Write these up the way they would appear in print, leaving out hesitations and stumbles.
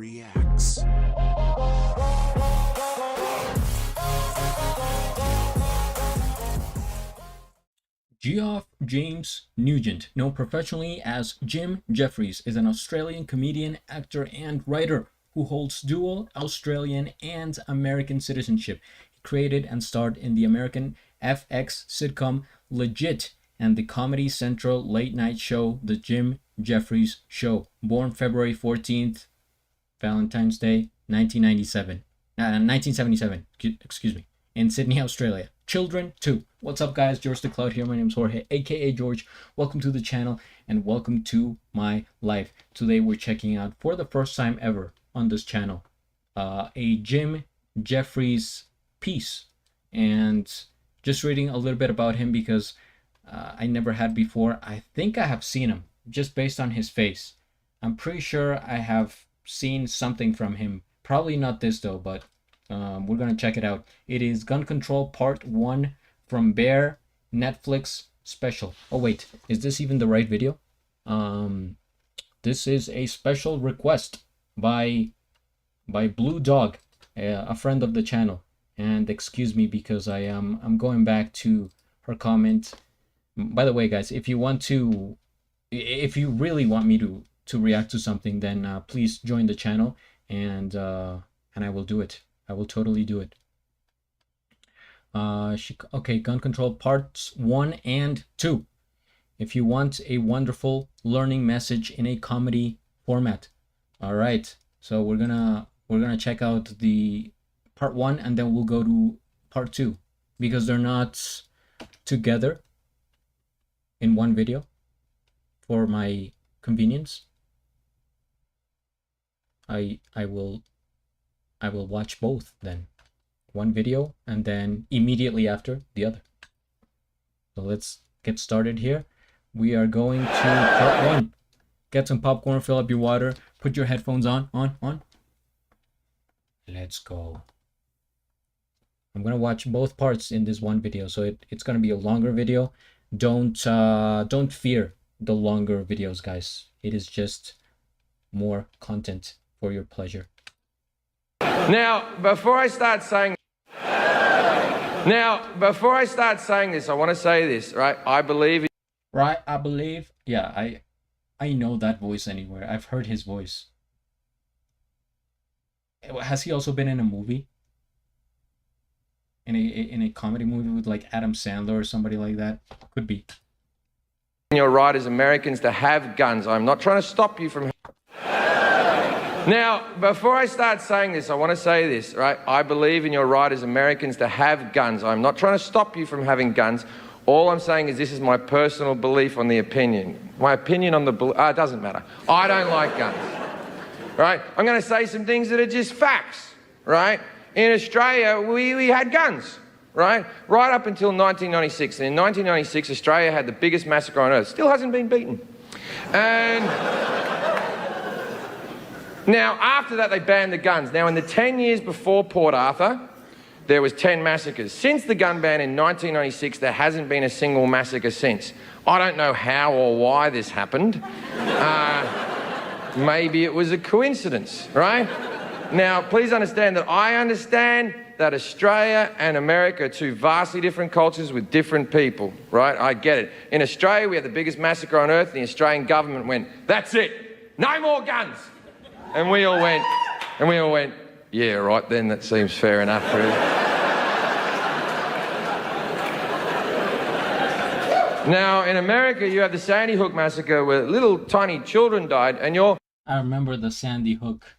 reacts. Geoff James Nugent, known professionally as Jim Jefferies, is an Australian comedian, actor, and writer who holds dual Australian and American citizenship. He created and starred in the American FX sitcom Legit and the Comedy Central late-night show The Jim Jefferies Show. Born February 14th, Valentine's Day, 1977, excuse me, in Sydney, Australia. Children 2. What's up, guys? George the Cloud here. My name is Jorge, aka George. Welcome to the channel and welcome to my life. Today we're checking out, for the first time ever on this channel, a Jim Jefferies piece, and just reading a little bit about him because I never had before. I think I have seen him just based on his face. I'm pretty sure I have seen something from him. Probably not this though, but we're gonna check it out. It is Gun Control Part 1 from Bear Netflix special. Oh wait, is this even the right video? This is a special request by Blue Dog, a friend of the channel. And excuse me because I'm going back to her comment. By the way, guys, if you really want me to react to something, then please join the channel and I will do it. I will totally do it. Okay, Gun Control Parts 1 and 2. If you want a wonderful learning message in a comedy format. All right, so we're gonna check out the Part 1 and then we'll go to Part 2 because they're not together in one video for my convenience. I will watch both then. One video and then immediately after the other. So let's get started here. We are going to Part 1. Get some popcorn, fill up your water, put your headphones on. Let's go. I'm gonna watch both parts in this one video, so it's gonna be a longer video. Don't fear the longer videos, guys. It is just more content for your pleasure. Now, before I start saying this, I want to say this, right? I believe. Right, I believe. Yeah, I know that voice anywhere. I've heard his voice. Has he also been in a movie? In a comedy movie with like Adam Sandler or somebody like that? Could be. Your right as Americans to have guns. I'm not trying to stop you from. Now, before I start saying this, I want to say this, right? I believe in your right as Americans to have guns. I'm not trying to stop you from having guns. All I'm saying is this is my personal belief on the opinion. My opinion on the... it doesn't matter. I don't like guns, right? I'm going to say some things that are just facts, right? In Australia, we had guns, right? Right up until 1996. And in 1996, Australia had the biggest massacre on earth. Still hasn't been beaten. And... Now, after that, they banned the guns. Now, in the 10 years before Port Arthur, there was 10 massacres. Since the gun ban in 1996, there hasn't been a single massacre since. I don't know how or why this happened. Maybe it was a coincidence, right? Now, please understand that I understand that Australia and America are two vastly different cultures with different people, right? I get it. In Australia, we had the biggest massacre on earth. The Australian government went, that's it, no more guns. And we all went, yeah, right then, that seems fair enough, really. Now, in America, you have the Sandy Hook massacre where little tiny children died, and I remember the Sandy Hook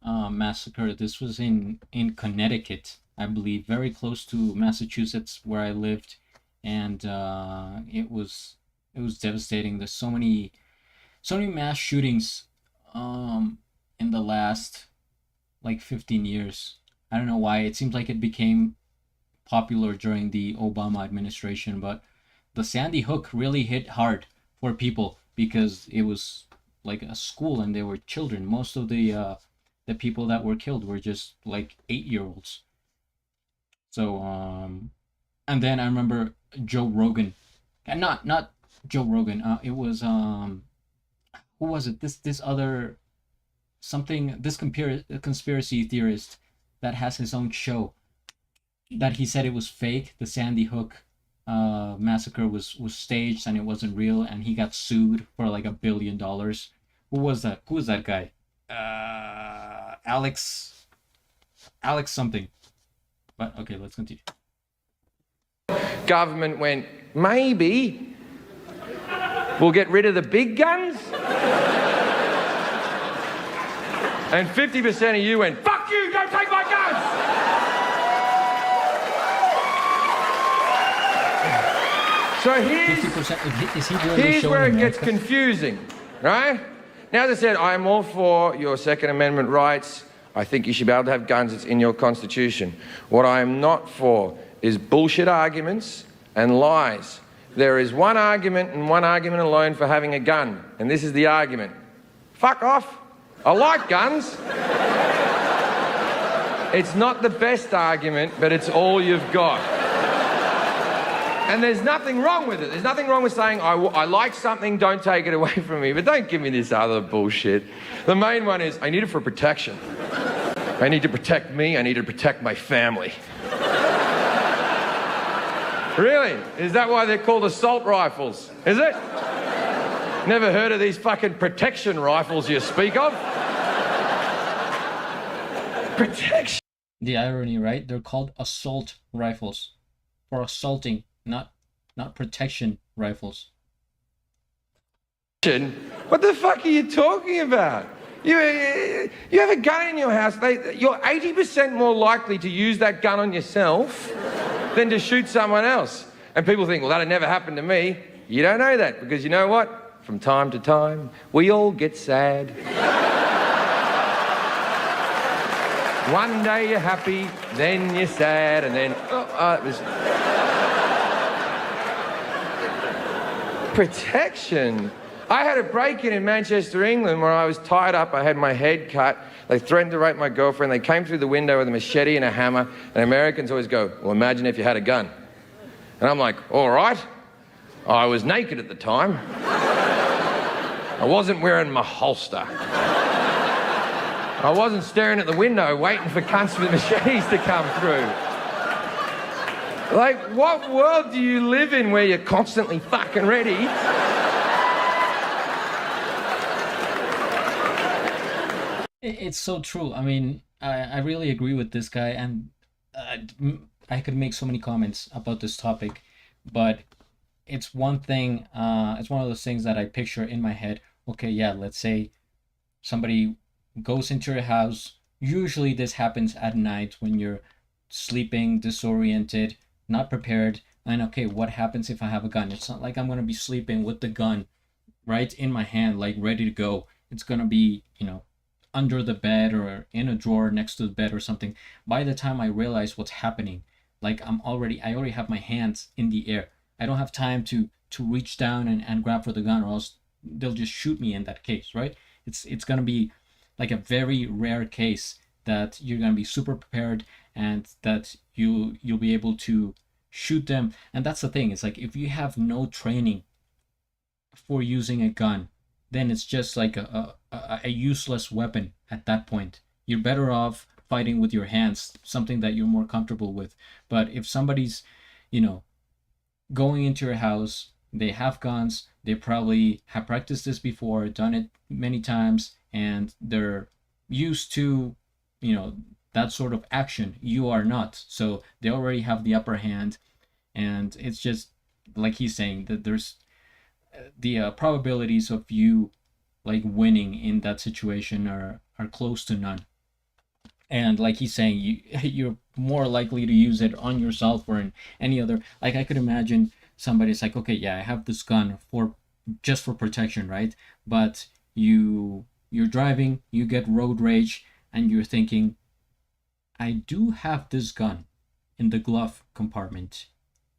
massacre. This was in Connecticut, I believe, very close to Massachusetts, where I lived, and it was devastating. There's so many mass shootings in the last like 15 years. I don't know why. It seems like it became popular during the Obama administration, but the Sandy Hook really hit hard for people because it was like a school and they were children. Most of the people that were killed were just like 8-year-olds. So and then I remember Joe Rogan, and not Joe Rogan. It was who was it? This other this conspiracy theorist that has his own show, that he said it was fake. The Sandy Hook massacre was staged and it wasn't real, and he got sued for like $1 billion. Who was that? Who was that guy? Alex something. But okay, let's continue. Government went, maybe we'll get rid of the big guns. And 50% of you went, fuck you, don't take my guns. So here's where it gets confusing, right? Now, as I said, I'm all for your Second Amendment rights. I think you should be able to have guns. It's in your Constitution. What I am not for is bullshit arguments and lies. There is one argument and one argument alone for having a gun, and this is the argument. Fuck off. I like guns. It's not the best argument, but it's all you've got. And there's nothing wrong with it. There's nothing wrong with saying, I like something, don't take it away from me. But don't give me this other bullshit. The main one is, I need it for protection. I need to protect me. I need to protect my family. Really? Is that why they're called assault rifles? Is it? Never heard of these fucking protection rifles you speak of? Protection. The irony, right? They're called assault rifles for assaulting, not protection rifles. What the fuck are you talking about? You have a gun in your house. You're 80% more likely to use that gun on yourself than to shoot someone else. And people think, well, that'd never happen to me. You don't know that, because you know what? From time to time, we all get sad. One day you're happy, then you're sad, and then, it was... Protection. I had a break-in in Manchester, England, where I was tied up. I had my head cut. They threatened to rape my girlfriend. They came through the window with a machete and a hammer. And Americans always go, well, imagine if you had a gun. And I'm like, all right. I was naked at the time. I wasn't wearing my holster. I wasn't staring at the window waiting for cunts with machetes to come through. Like, what world do you live in where you're constantly fucking ready? It's so true. I mean, I really agree with this guy, and I could make so many comments about this topic, but it's one thing, it's one of those things that I picture in my head. Okay, yeah, let's say somebody goes into your house. Usually this happens at night when you're sleeping, disoriented, not prepared. And okay, what happens if I have a gun? It's not like I'm going to be sleeping with the gun right in my hand, like ready to go. It's going to be, under the bed or in a drawer next to the bed or something. By the time I realize what's happening, like I already have my hands in the air. I don't have time to reach down and grab for the gun, or else they'll just shoot me in that case, right? It's gonna be like a very rare case that you're gonna be super prepared and that you'll be able to shoot them. And that's the thing, it's like if you have no training for using a gun, then it's just like a useless weapon at that point. You're better off fighting with your hands, something that you're more comfortable with. But if somebody's, going into your house, they have guns, they probably have practiced this before, done it many times, and they're used to, that sort of action. You are not. So they already have the upper hand. And it's just, like he's saying, that there's the probabilities of you like winning in that situation are close to none. And like he's saying, you're more likely to use it on yourself or in any other, like I could imagine somebody's like, okay, yeah, I have this gun just for protection, right? But you're driving, you get road rage, and you're thinking, I do have this gun in the glove compartment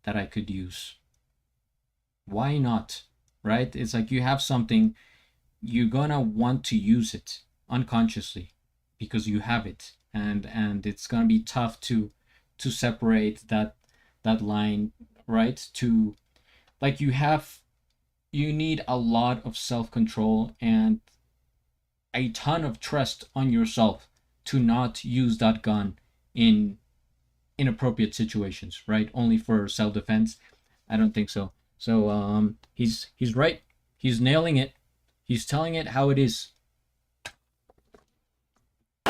that I could use. Why not? Right? It's like you have something, you're gonna want to use it unconsciously because you have it, and it's gonna be tough to separate that line, right? To like you need a lot of self-control, and a ton of trust on yourself to not use that gun in inappropriate situations, right? Only for self-defense. I don't think so. So he's right. He's nailing it. He's telling it how it is.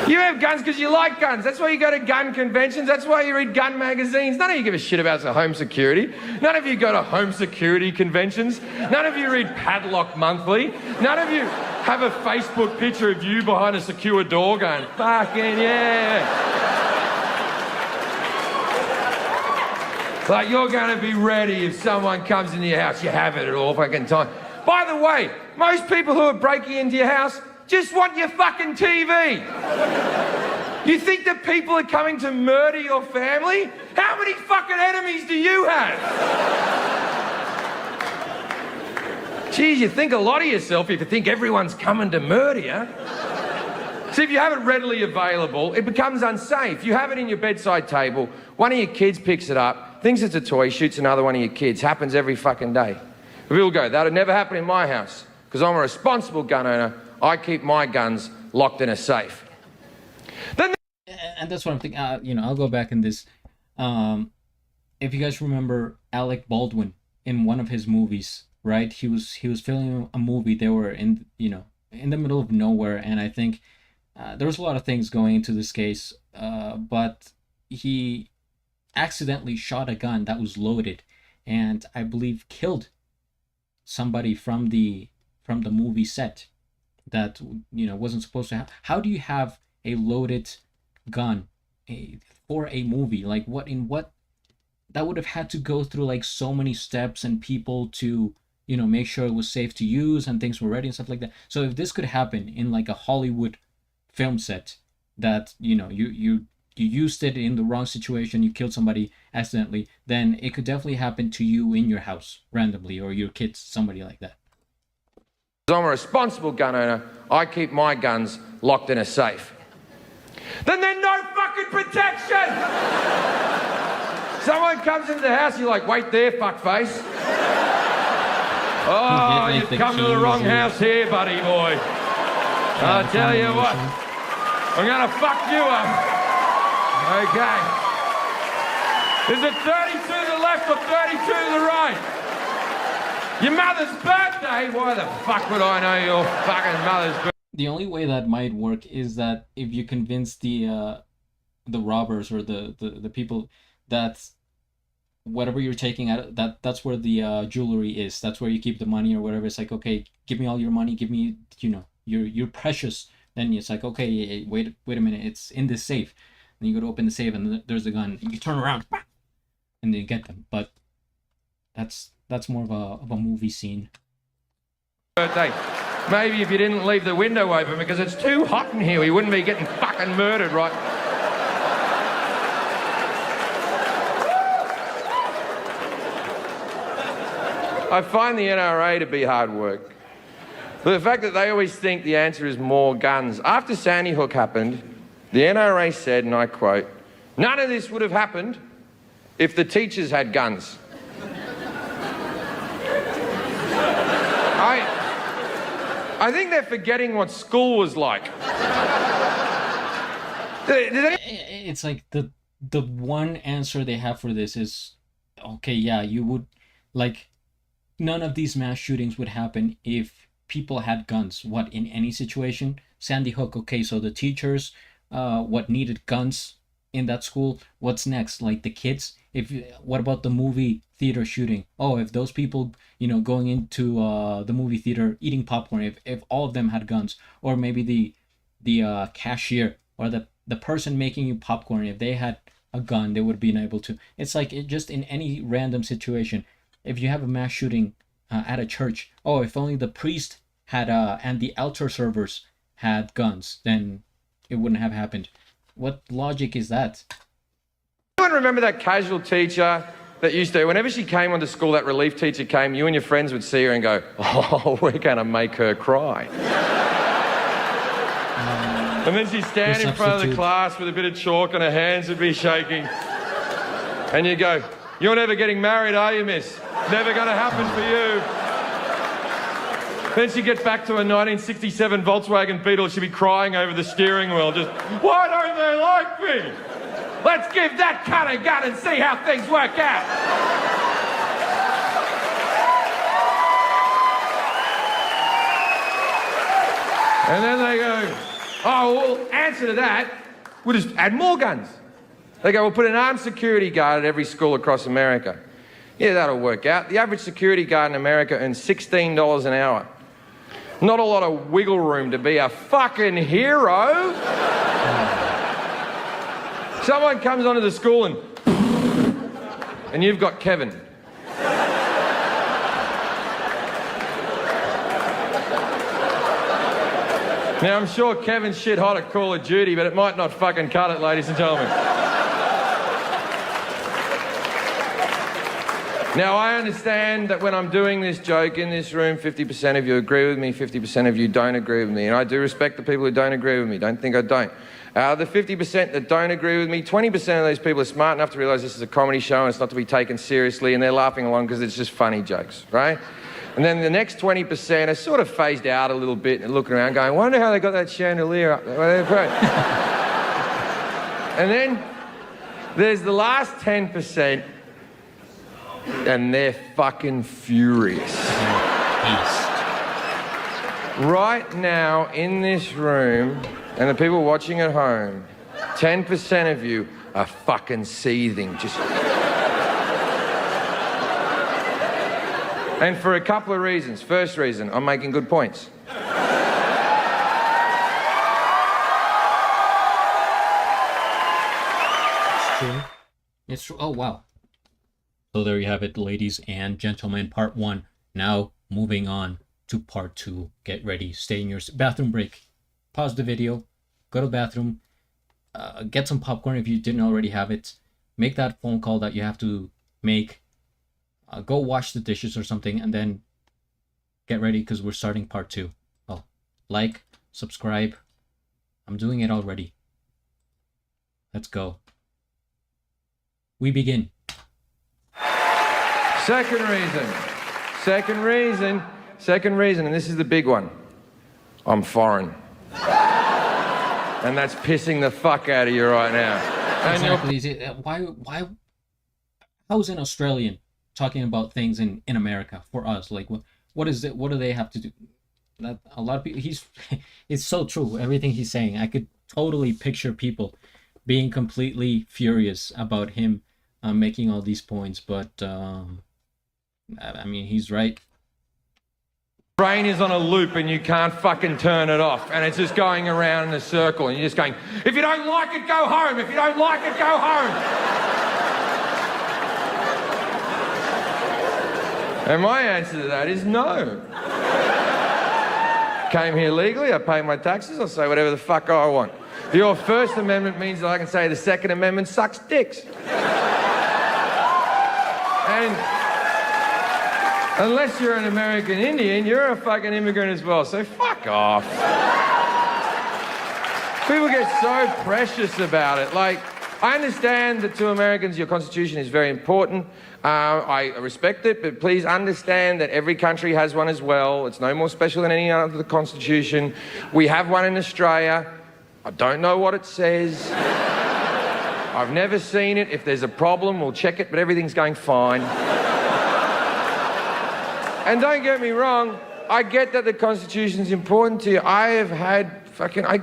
You have guns because you like guns. That's why you go to gun conventions. That's why you read gun magazines. None of you give a shit about home security. None of you go to home security conventions. None of you read Padlock Monthly. None of you have a Facebook picture of you behind a secure door going, fucking yeah. Like you're going to be ready if someone comes into your house. You have it at all fucking time. By the way, most people who are breaking into your house just want your fucking TV. You think that people are coming to murder your family? How many fucking enemies do you have? Geez, you think a lot of yourself if you think everyone's coming to murder you. See, if you have it readily available, it becomes unsafe. You have it in your bedside table, one of your kids picks it up, thinks it's a toy, shoots another one of your kids. Happens every fucking day. People go, that would never happen in my house because I'm a responsible gun owner. I keep my guns locked in a safe. And that's what I'm thinking. I'll go back in this. If you guys remember Alec Baldwin in one of his movies, right? He was filming a movie. They were in the middle of nowhere, and I think there was a lot of things going into this case. But he accidentally shot a gun that was loaded, and I believe killed somebody from the movie set that wasn't supposed to have. How do you have a loaded gun for a movie? Like what that would have had to go through like so many steps and people to make sure it was safe to use and things were ready and stuff like that. So if this could happen in like a Hollywood film set, that you used it in the wrong situation, you killed somebody accidentally, then it could definitely happen to you in your house randomly, or your kids, somebody like that. I'm a responsible gun owner. I keep my guns locked in a safe. Then there's no fucking protection! Someone comes into the house, you're like, wait there, fuckface. Oh, you've come to the wrong house here, buddy boy. I'll tell you what, I'm gonna fuck you up. Okay. Is it 32 to the left or 32 to the right? Your mother's birthday? Why the fuck would I know your fucking mother's birthday? The only way that might work is that if you convince the robbers or the people that whatever you're taking out, that's where the jewelry is. That's where you keep the money or whatever. It's like, okay, give me all your money. Give me, you're precious. Then it's like, okay, wait a minute. It's in this safe. And you go to open the safe and there's the gun. And you turn around and then you get them. But that's more of a movie scene. Birthday. Maybe if you didn't leave the window open because it's too hot in here, we wouldn't be getting fucking murdered, right? I find the NRA to be hard work. But the fact that they always think the answer is more guns. After Sandy Hook happened, the NRA said, and I quote, "None of this would have happened if the teachers had guns." I think they're forgetting what school was like. It's like the one answer they have for this is, okay, yeah, you would, like, none of these mass shootings would happen if people had guns. What, in any situation? Sandy Hook, okay, so the teachers, what needed guns in that school? What's next? Like the kids? What about the movie theater shooting? Oh, if those people, going into the movie theater eating popcorn, if all of them had guns, or maybe the cashier or the person making you popcorn, if they had a gun, they would be able to. It's like just in any random situation. If you have a mass shooting at a church, oh, if only the priest had and the altar servers had guns, then it wouldn't have happened. What logic is that? Anyone remember that casual teacher that used to, whenever she came onto school, that relief teacher came, you and your friends would see her and go, oh, we're going to make her cry. And then she'd stand in front of the class with a bit of chalk and her hands would be shaking. And you go, you're never getting married, are you, miss? Never going to happen for you. Then she gets back to a 1967 Volkswagen Beetle. She'll be crying over the steering wheel. Just, why don't they like me? Let's give that cunt a gun and see how things work out. And then they go, oh, well, answer to that, we'll just add more guns. They go, we'll put an armed security guard at every school across America. Yeah, that'll work out. The average security guard in America earns $16 an hour. Not a lot of wiggle room to be a fucking hero. Someone comes onto the school and you've got Kevin. Now, I'm sure Kevin's shit hot at Call of Duty, but it might not fucking cut it, ladies and gentlemen. Now, I understand that when I'm doing this joke in this room, 50% of you agree with me, 50% of you don't agree with me. And I do respect the people who don't agree with me. Don't think I don't. The 50% that don't agree with me, 20% of those people are smart enough to realise this is a comedy show and it's not to be taken seriously, and they're laughing along because it's just funny jokes, right? And then the next 20% are sort of phased out a little bit and looking around going, wonder how they got that chandelier up there. And then there's the last 10%, and they're fucking furious. Right now, in this room, and the people watching at home, 10% of you are fucking seething. Just... And for a couple of reasons. First reason, I'm making good points. It's true. It's true. Oh, wow. So there you have it, ladies and gentlemen, part 1. Now, moving on to part 2. Get ready. Stay in your bathroom break. Pause the video. Go to the bathroom. Get some popcorn if you didn't already have it. Make that phone call that you have to make. Go wash the dishes or something, and then get ready because we're starting part 2. Oh, like, subscribe. I'm doing it already. Let's go. We begin. Second reason, and this is the big one. I'm foreign. And that's pissing the fuck out of you right now. Exactly. Why? How's an Australian talking about things in America for us? Like, what is it? What do they have to do? That a lot of people. It's so true. Everything he's saying, I could totally picture people being completely furious about him making all these points. But I mean, he's right. Brain is on a loop and you can't fucking turn it off, and it's just going around in a circle, and you're just going, if you don't like it, go home. If you don't like it, go home. And my answer to that is no. Came here legally, I pay my taxes, I'll say whatever the fuck I want. Your First Amendment means that I can say the Second Amendment sucks dicks. And unless you're an American Indian, you're a fucking immigrant as well, so fuck off. People get so precious about it. Like, I understand that to Americans your constitution is very important. I respect it, but please understand that every country has one as well. It's no more special than any other constitution. We have one in Australia. I don't know what it says. I've never seen it. If there's a problem, we'll check it, but everything's going fine. And don't get me wrong, I get that the Constitution's important to you. I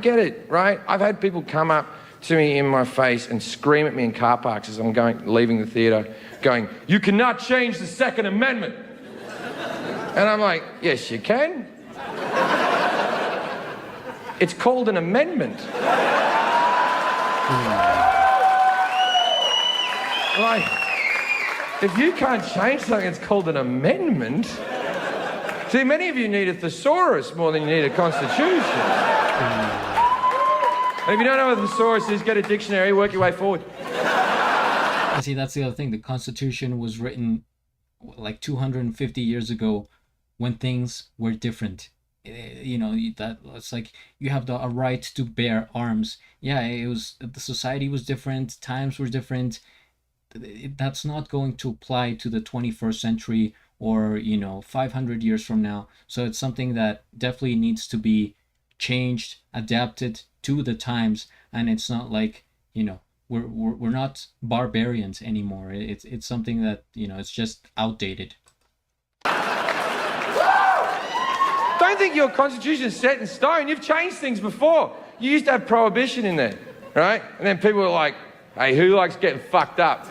get it, right? I've had people come up to me in my face and scream at me in car parks as I'm leaving the theatre, going, you cannot change the Second Amendment. And I'm like, yes, you can. It's called an amendment. Like, if you can't change something, it's called an amendment. See, many of you need a thesaurus more than you need a constitution. And if you don't know what a thesaurus is, get a dictionary, work your way forward. See, that's the other thing. The Constitution was written like 250 years ago when things were different. You know, that it's like you have a right to bear arms. Yeah, the society was different, times were different. That's not going to apply to the 21st century or 500 years from now. So it's something that definitely needs to be changed, adapted to the times, and it's not like we're not barbarians anymore. It's something that it's just outdated. Don't think your constitution is set in stone. You've changed things before. You used to have prohibition in there, right? And then people were like, hey, who likes getting fucked up?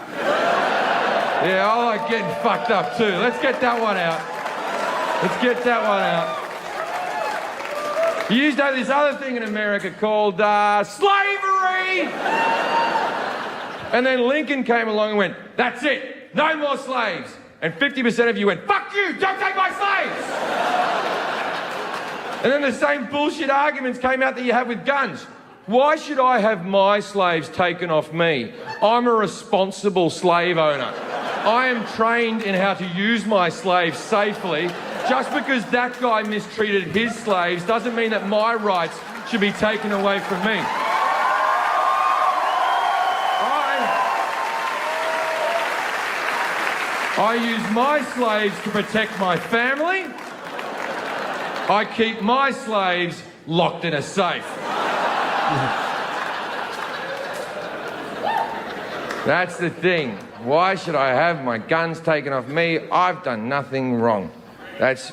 Yeah, I like getting fucked up too. Let's get that one out. Let's get that one out. You used to have this other thing in America called slavery. And then Lincoln came along and went, that's it, no more slaves. And 50% of you went, fuck you, don't take my slaves. And then the same bullshit arguments came out that you have with guns. Why should I have my slaves taken off me? I'm a responsible slave owner. I am trained in how to use my slaves safely. Just because that guy mistreated his slaves doesn't mean that my rights should be taken away from me. I use my slaves to protect my family. I keep my slaves locked in a safe. That's the thing. Why should I have my guns taken off me? I've done nothing wrong.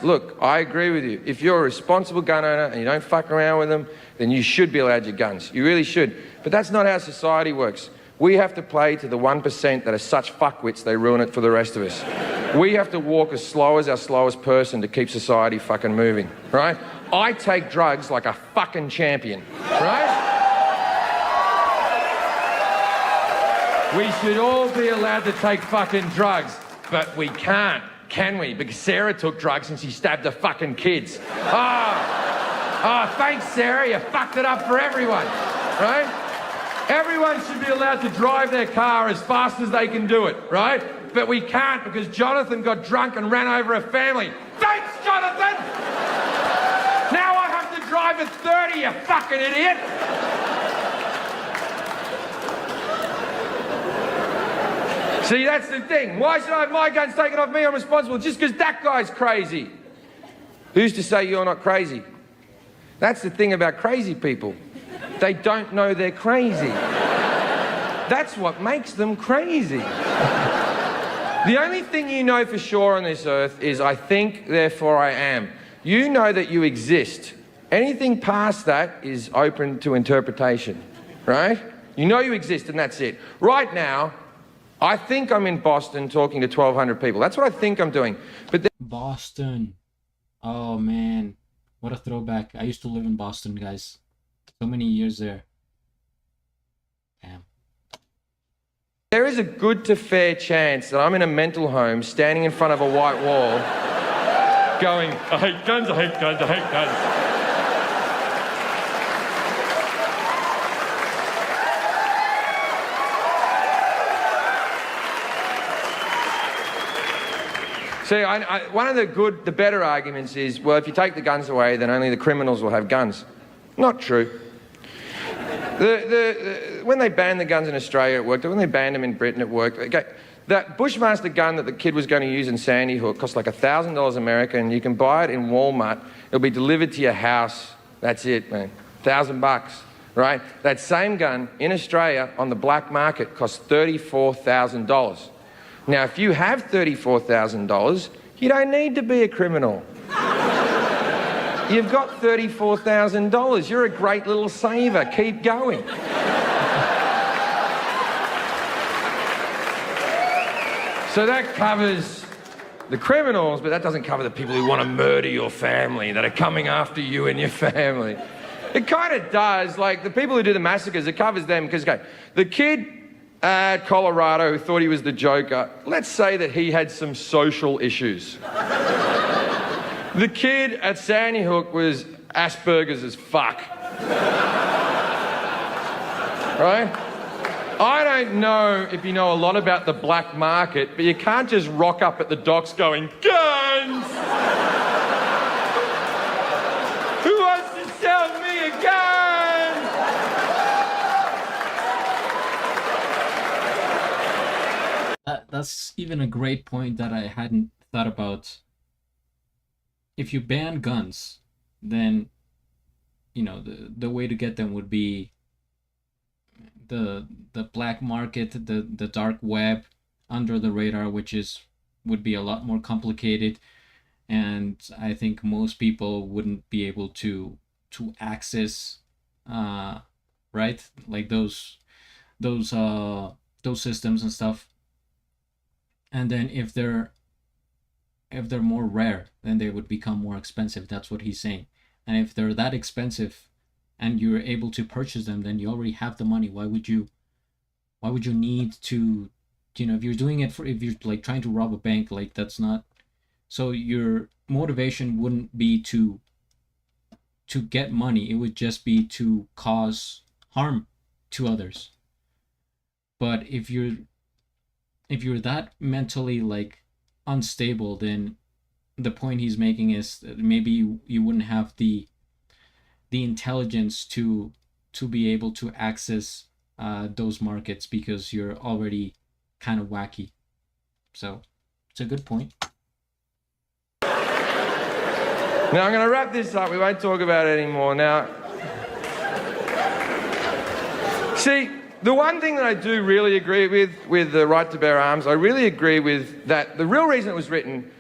Look, I agree with you. If you're a responsible gun owner and you don't fuck around with them, then you should be allowed your guns. You really should. But that's not how society works. We have to play to the 1% that are such fuckwits they ruin it for the rest of us. We have to walk as slow as our slowest person to keep society fucking moving, right? I take drugs like a fucking champion, right? We should all be allowed to take fucking drugs, but we can't, can we? Because Sarah took drugs and she stabbed the fucking kids. Thanks, Sarah, you fucked it up for everyone, right? Everyone should be allowed to drive their car as fast as they can do it, right? But we can't because Jonathan got drunk and ran over a family. Thanks, Jonathan! Now I have to drive at 30, you fucking idiot! See, that's the thing. Why should I have my guns taken off me? I'm responsible just because that guy's crazy. Who's to say you're not crazy? That's the thing about crazy people. They don't know they're crazy. That's what makes them crazy. The only thing you know for sure on this earth is I think, therefore I am. You know that you exist. Anything past that is open to interpretation, right? You know you exist and that's it. Right now, I think I'm in Boston talking to 1,200 people. That's what I think I'm doing. But Boston. Oh, man. What a throwback. I used to live in Boston, guys. So many years there. Damn. There is a good to fair chance that I'm in a mental home standing in front of a white wall going, I hate guns, I hate guns, I hate guns. See, one of the better arguments is, well, if you take the guns away, then only the criminals will have guns. Not true. When they banned the guns in Australia, it worked. When they banned them in Britain, it worked. Okay. That Bushmaster gun that the kid was going to use in Sandy Hook cost like $1,000 American. You can buy it in Walmart. It'll be delivered to your house. That's it, man. $1,000, right? That same gun in Australia on the black market costs $34,000. Now, if you have $34,000, you don't need to be a criminal. You've got $34,000. You're a great little saver. Keep going. So that covers the criminals, but that doesn't cover the people who want to murder your family, that are coming after you and your family. It kind of does. Like, the people who do the massacres, it covers them because, okay, the kid at Colorado who thought he was the Joker, let's say that he had some social issues. The kid at Sandy Hook was Asperger's as fuck. Right? I don't know if you know a lot about the black market, but you can't just rock up at the docks going, guns! Who wants to sell me a gun? That's even a great point that I hadn't thought about, if you ban guns, then the way to get them would be the black market, the dark web, under the radar, which would be a lot more complicated, and I think most people wouldn't be able to access, right, like those those systems and stuff. And then if they're more rare, then they would become more expensive. That's what he's saying. And if they're that expensive and you're able to purchase them, then you already have the money. Why would you need to, if you're doing it if you're like trying to rob a bank, like that's not, so your motivation wouldn't be to get money. It would just be to cause harm to others. But if you're that mentally like unstable, then the point he's making is that maybe you wouldn't have the intelligence to be able to access those markets, because you're already kind of wacky. So it's a good point. Now, I'm going to wrap this up. We won't talk about it anymore. Now, see, the one thing that I do really agree with the right to bear arms, I really agree with that. The real reason it was written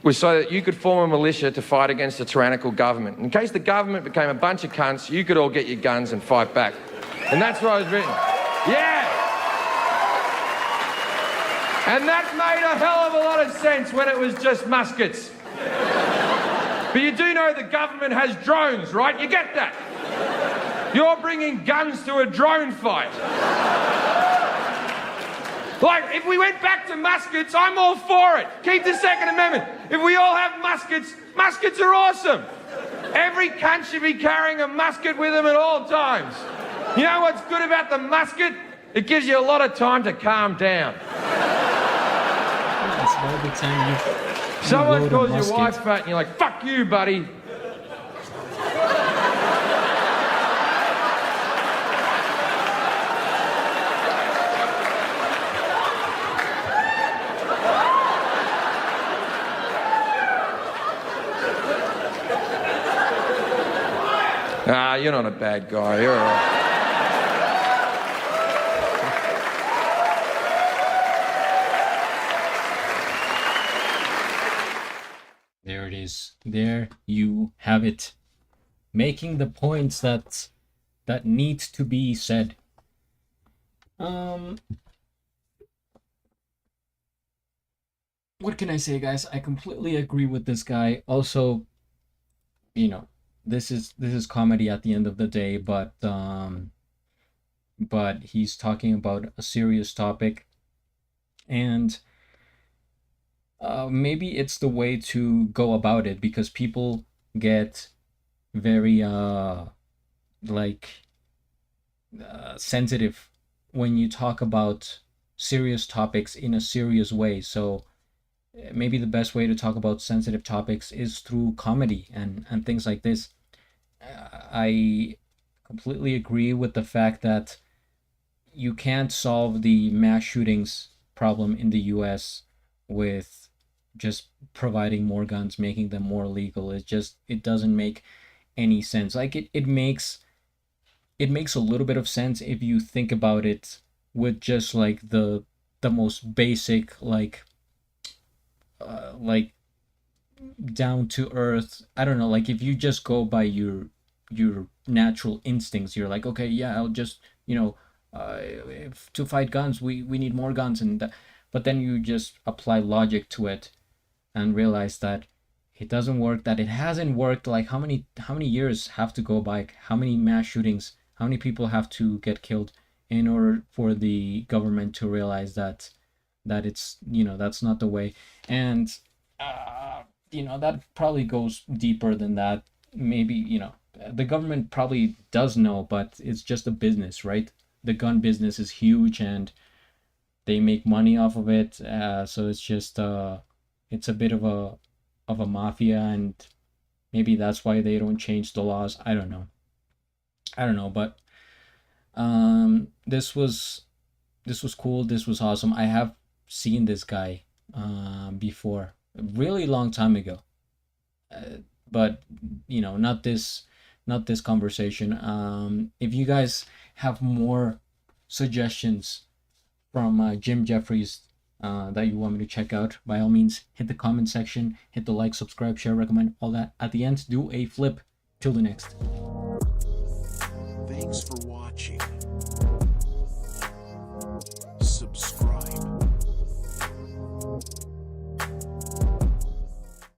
was so that you could form a militia to fight against a tyrannical government. In case the government became a bunch of cunts, you could all get your guns and fight back. And that's why it was written. Yeah! And that made a hell of a lot of sense when it was just muskets. But you do know the government has drones, right? You get that? You're bringing guns to a drone fight. Like, if we went back to muskets, I'm all for it. Keep the Second Amendment. If we all have muskets, muskets are awesome. Every cunt should be carrying a musket with them at all times. You know what's good about the musket? It gives you a lot of time to calm down. That's all the time you Someone calls musket. your wife fat and you're like, fuck you, buddy. Nah, you're not a bad guy. You're all right. There it is. There you have it. Making the points that need to be said. What can I say, guys? I completely agree with this guy. Also, this is comedy at the end of the day, but he's talking about a serious topic, and maybe it's the way to go about it, because people get very sensitive when you talk about serious topics in a serious way. So maybe the best way to talk about sensitive topics is through comedy and things like this. I completely agree with the fact that you can't solve the mass shootings problem in the US with just providing more guns, making them more legal. It doesn't make any sense. Like it makes a little bit of sense if you think about it with just like the most basic, like down to earth, I don't know, like if you just go by your natural instincts, you're like, okay, yeah, I'll just, if to fight guns, we need more guns, but then you just apply logic to it and realize that it doesn't work, that it hasn't worked. Like how many years have to go by, how many mass shootings, how many people have to get killed in order for the government to realize that it's, that's not the way. And that probably goes deeper than that. Maybe, the government probably does know, but it's just a business, right? The gun business is huge and they make money off of it. So it's just it's a bit of a mafia, and maybe that's why they don't change the laws. I don't know, but this was cool. This was awesome. I have seen this guy before. a really long time ago. But you know, not this conversation. If you guys have more suggestions from Jim Jefferies that you want me to check out, by all means, hit the comment section, hit the like, subscribe, share, recommend, all that. At the end, do a flip. Till the next. Thanks for watching.